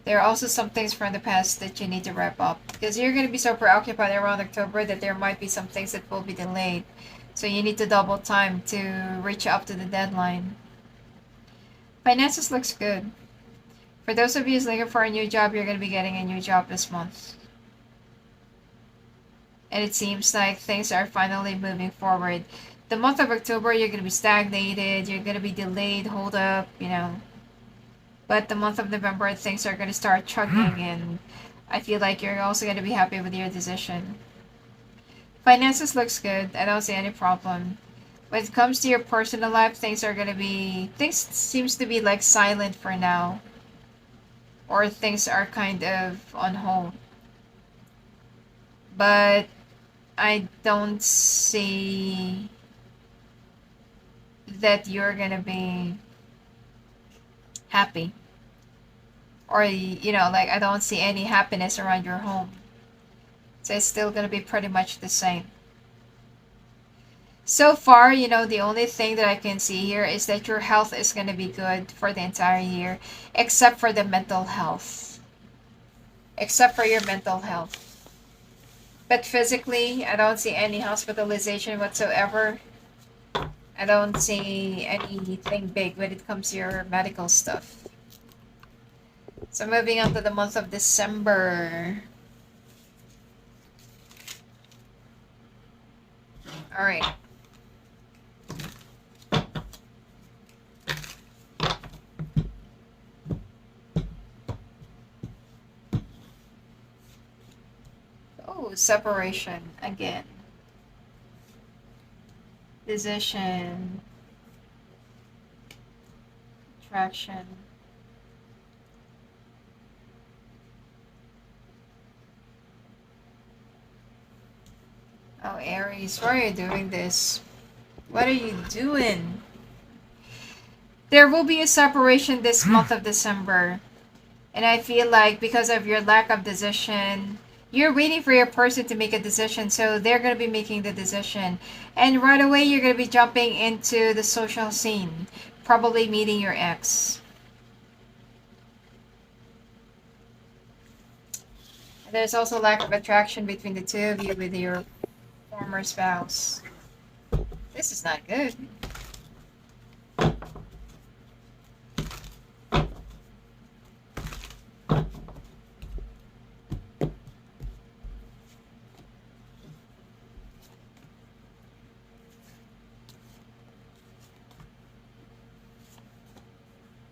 There are also some things from the past that you need to wrap up because you're going to be so preoccupied around October that there might be some things that will be delayed. So you need to double time to reach up to the deadline. Finances looks good. For those of you who's looking for a new job, you're going to be getting a new job this month. And it seems like things are finally moving forward. The month of October, you're going to be stagnated, you're going to be delayed, hold up, But the month of November, things are going to start chugging, and I feel like you're also going to be happy with your decision. Finances looks good. I don't see any problem. When it comes to your personal life, things seems to be like silent for now. Or things are kind of on hold. But I don't see that you're going to be happy. Or, like I don't see any happiness around your home. So it's still going to be pretty much the same. So far, the only thing that I can see here is that your health is going to be good for the entire year, except for the mental health. Except for your mental health. But physically, I don't see any hospitalization whatsoever. I don't see anything big when it comes to your medical stuff. So moving on to the month of December. Alright. Oh, separation again. Decision. Attraction. Oh, Aries, why are you doing this? What are you doing? There will be a separation this month of December. And I feel like because of your lack of decision, you're waiting for your person to make a decision. So they're going to be making the decision. And right away, you're going to be jumping into the social scene. Probably meeting your ex. And there's also lack of attraction between the two of you with your former spouse. This is not good.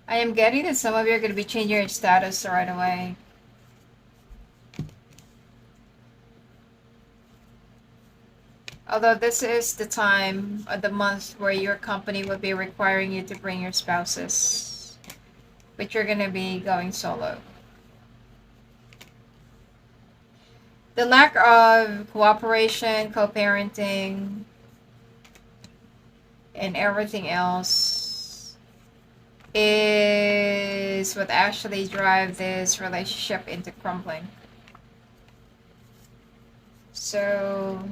I am getting that some of you are going to be changing your status right away. Although this is the time of the month where your company will be requiring you to bring your spouses. But you're going to be going solo. The lack of cooperation, co-parenting, and everything else is what actually drive this relationship into crumbling. So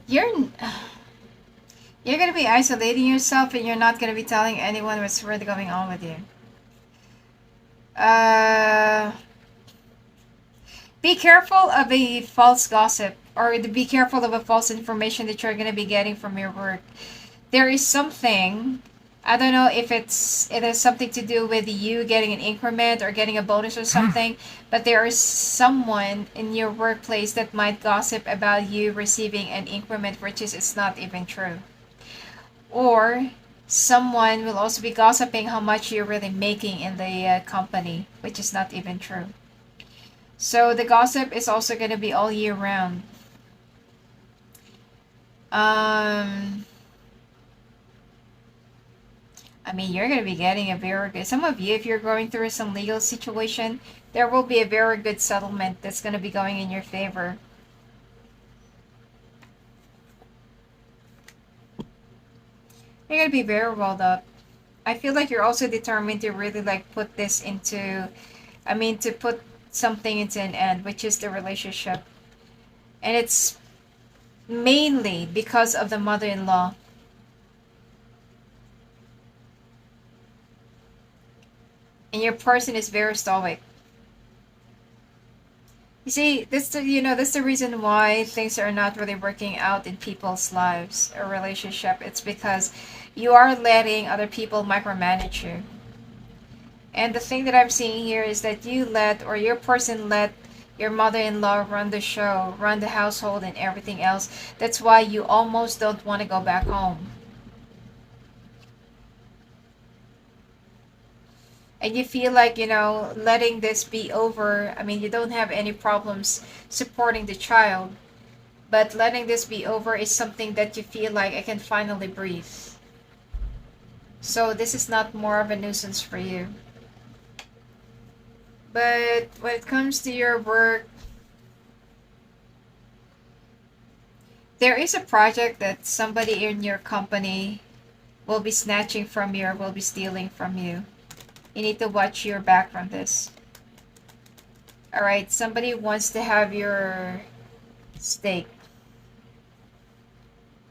you're you're gonna be isolating yourself, and you're not gonna be telling anyone what's really going on with you. Uh, be careful of a false gossip, or be careful of a false information that you're gonna be getting from your work. There is something. I don't know if it has something to do with you getting an increment or getting a bonus or something, but there is someone in your workplace that might gossip about you receiving an increment, which is it's not even true. Or someone will also be gossiping how much you're really making in the company, which is not even true. So the gossip is also going to be all year round. Um, I mean, you're going to be getting a very good. Some of you, if you're going through some legal situation, there will be a very good settlement that's going to be going in your favor. You're going to be very well up. I feel like you're also determined to really like put this into, I mean, to put something into an end, which is the relationship. And it's mainly because of the mother-in-law. And your person is very stoic. You see, that's the reason why things are not really working out in people's lives or relationship. It's because you are letting other people micromanage you. And the thing that I'm seeing here is that you let, or your person let, your mother-in-law run the show, run the household and everything else. That's why you almost don't want to go back home. And you feel like, letting this be over. I mean, you don't have any problems supporting the child, but letting this be over is something that you feel like I can finally breathe. So this is not more of a nuisance for you. But when it comes to your work, there is a project that somebody in your company will be snatching from you or will be stealing from you. You need to watch your back from this. Alright, somebody wants to have your steak.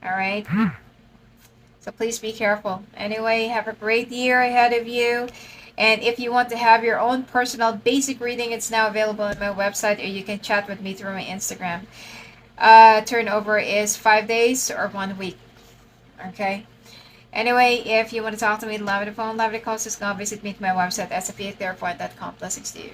Alright? So please be careful. Anyway, have a great year ahead of you. And if you want to have your own personal basic reading, it's now available on my website, or you can chat with me through my Instagram. Turnover is 5 days or 1 week. Okay? Anyway, if you want to talk to me, love the phone, love the calls, just go visit me at my website, sfa.therapy.com. Blessings to you.